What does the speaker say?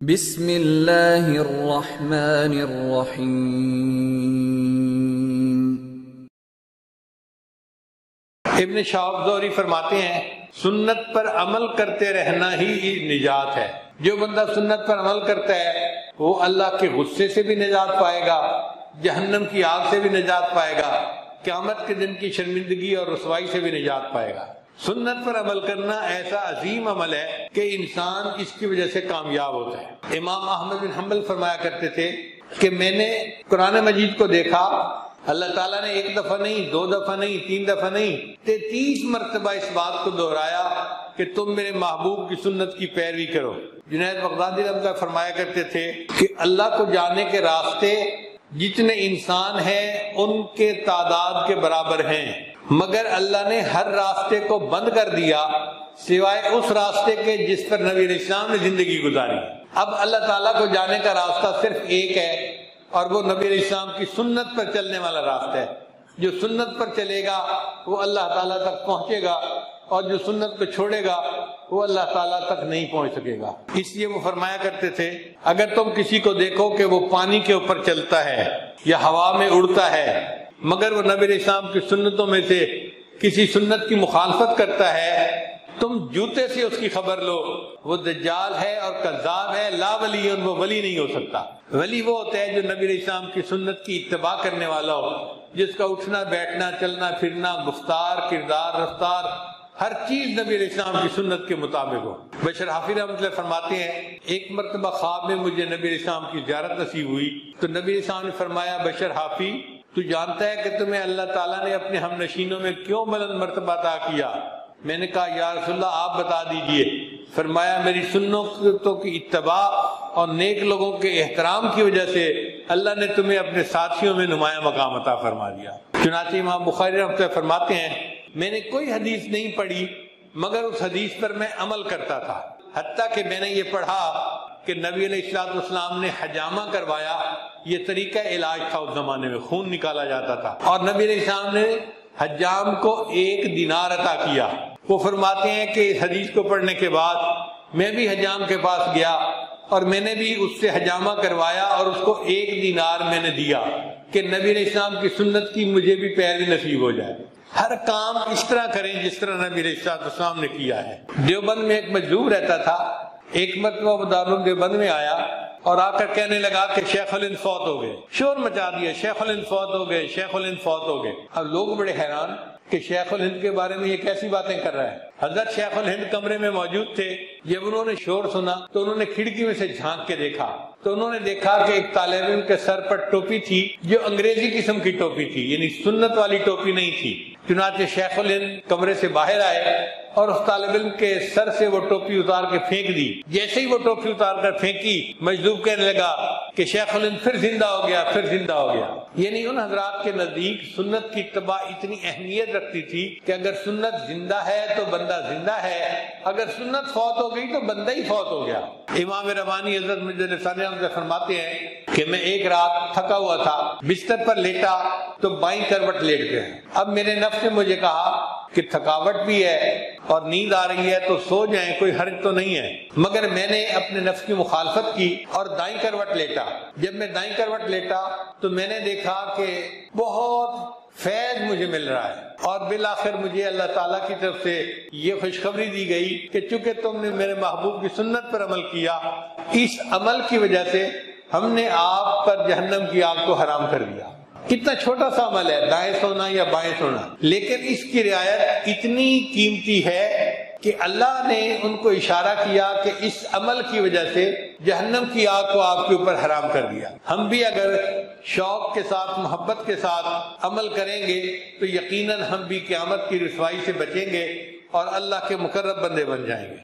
بسم اللہ الرحمن الرحیم۔ ابن شہاب زہری فرماتے ہیں سنت پر عمل کرتے رہنا ہی نجات ہے۔ جو بندہ سنت پر عمل کرتا ہے وہ اللہ کے غصے سے بھی نجات پائے گا، جہنم کی آگ سے بھی نجات پائے گا، قیامت کے دن کی شرمندگی اور رسوائی سے بھی نجات پائے گا۔ سنت پر عمل کرنا ایسا عظیم عمل ہے کہ انسان اس کی وجہ سے کامیاب ہوتا ہے۔ امام احمد بن حنبل فرمایا کرتے تھے کہ میں نے قرآن مجید کو دیکھا، اللہ تعالیٰ نے ایک دفعہ نہیں، دو دفعہ نہیں، تین دفعہ نہیں، 33 مرتبہ اس بات کو دہرایا کہ تم میرے محبوب کی سنت کی پیروی کرو۔ جنید بغدادی رحمۃ اللہ فرمایا کرتے تھے کہ اللہ کو جانے کے راستے جتنے انسان ہیں ان کے تعداد کے برابر ہیں، مگر اللہ نے ہر راستے کو بند کر دیا سوائے اس راستے کے جس پر نبی علیہ السلام نے زندگی گزاری۔ اب اللہ تعالیٰ کو جانے کا راستہ صرف ایک ہے اور وہ نبی علیہ السلام کی سنت پر چلنے والا راستہ ہے۔ جو سنت پر چلے گا وہ اللہ تعالیٰ تک پہنچے گا، اور جو سنت کو چھوڑے گا وہ اللہ تعالیٰ تک نہیں پہنچ سکے گا۔ اس لیے وہ فرمایا کرتے تھے اگر تم کسی کو دیکھو کہ وہ پانی کے اوپر چلتا ہے یا ہوا میں اڑتا ہے مگر وہ نبی علیہ السلام کی سنتوں میں سے کسی سنت کی مخالفت کرتا ہے، تم جوتے سے اس کی خبر لو، وہ دجال ہے اور کذاب ہے، لا ولی، وہ ولی نہیں ہو سکتا۔ ولی وہ ہوتا ہے جو نبی علیہ السلام کی سنت کی اتباع کرنے والا ہو، جس کا اٹھنا بیٹھنا چلنا پھرنا گفتار کردار رفتار ہر چیز نبی علیہ السلام کی سنت کے مطابق ہو۔ بشر حافظ رحمۃ اللہ فرماتے ہیں ایک مرتبہ خواب میں مجھے نبی علیہ السلام کی زیارت نصیب ہوئی تو نبی علیہ السلام نے فرمایا بشر حافظ تو جانتا ہے کہ تمہیں اللہ تعالیٰ نے اپنے ہم نشینوں میں کیوں بلند مرتبہ عطا کیا؟ میں نے کہا یا رسول اللہ آپ بتا دیجئے۔ فرمایا میری سنتوں کی اتباع اور نیک لوگوں کے احترام کی وجہ سے اللہ نے تمہیں اپنے ساتھیوں میں نمایاں مقام عطا فرما دیا۔ چنانچہ امام بخاری رحمۃ اللہ فرماتے ہیں میں نے کوئی حدیث نہیں پڑھی مگر اس حدیث پر میں عمل کرتا تھا، حتیٰ کہ میں نے یہ پڑھا کہ نبی علیہ الصلوۃ والسلام نے حجامہ کروایا، یہ طریقہ علاج تھا اس زمانے میں، خون نکالا جاتا تھا، اور نبی علیہ السلام نے حجام کو 1 دینار عطا کیا۔ وہ فرماتے ہیں کہ اس حدیث کو پڑھنے کے بعد میں بھی حجام کے پاس گیا اور میں نے بھی اس سے حجامہ کروایا اور اس کو 1 دینار میں نے دیا کہ نبی علیہ السلام کی سنت کی مجھے بھی پیروی نصیب ہو جائے۔ ہر کام اس طرح کریں جس طرح نبی علیہ السلام نے کیا ہے۔ دیوبند میں ایک مجذوب رہتا تھا، ایک مرتبہ وہ دارالعلوم دیوبند میں آیا اور آ کر کہنے لگا کہ شیخ الہند فوت ہو گئے، شور مچا دیا شیخ الہند فوت ہو گئے، شیخ الہند فوت ہو گئے۔ اب لوگ بڑے حیران کہ شیخ الہند کے بارے میں یہ کیسی باتیں کر رہا ہے۔ حضرت شیخ الہند کمرے میں موجود تھے، جب انہوں نے شور سنا تو انہوں نے کھڑکی میں سے جھانک کے دیکھا تو انہوں نے دیکھا کہ ایک طالب علم کے سر پر ٹوپی تھی جو انگریزی قسم کی ٹوپی تھی، یعنی سنت والی ٹوپی نہیں تھی۔ چنانچہ شیخ الہند کمرے سے باہر آئے اور اس طالب علم کے سر سے وہ ٹوپی اتار کے پھینک دی۔ جیسے ہی وہ ٹوپی اتار کر پھینکی مجذوب کہنے لگا کہ شیخ الہند پھر زندہ ہو گیا، پھر زندہ ہو گیا۔ یعنی ان حضرات کے نزدیک سنت کی اتباع اتنی اہمیت رکھتی تھی کہ اگر سنت زندہ ہے تو بندہ زندہ ہے، اگر سنت فوت ہو گئی تو بندہ ہی فوت ہو گیا۔ امام ربانی حضرت مجدد ثانی رحمۃ اللہ فرماتے ہیں کہ میں ایک رات تھکا ہوا تھا، بستر پر لیٹا تو بائیں کروٹ لیٹ گیا۔ اب میرے نفس نے مجھے کہا کہ تھکاوٹ بھی ہے اور نیند آ رہی ہے تو سو جائیں، کوئی حرج تو نہیں ہے، مگر میں نے اپنے نفس کی مخالفت کی اور دائیں کروٹ لیٹا۔ جب میں دائیں کروٹ لیٹا تو میں نے دیکھا کہ بہت فیض مجھے مل رہا ہے، اور بالآخر مجھے اللہ تعالیٰ کی طرف سے یہ خوشخبری دی گئی کہ چونکہ تم نے میرے محبوب کی سنت پر عمل کیا، اس عمل کی وجہ سے ہم نے آپ پر جہنم کی آگ کو حرام کر دیا۔ کتنا چھوٹا سا عمل ہے، دائیں سونا یا بائیں سونا، لیکن اس کی رعایت اتنی قیمتی ہے کہ اللہ نے ان کو اشارہ کیا کہ اس عمل کی وجہ سے جہنم کی آگ کو آپ کے اوپر حرام کر دیا۔ ہم بھی اگر شوق کے ساتھ محبت کے ساتھ عمل کریں گے تو یقیناً ہم بھی قیامت کی رسوائی سے بچیں گے اور اللہ کے مقرب بندے بن جائیں گے۔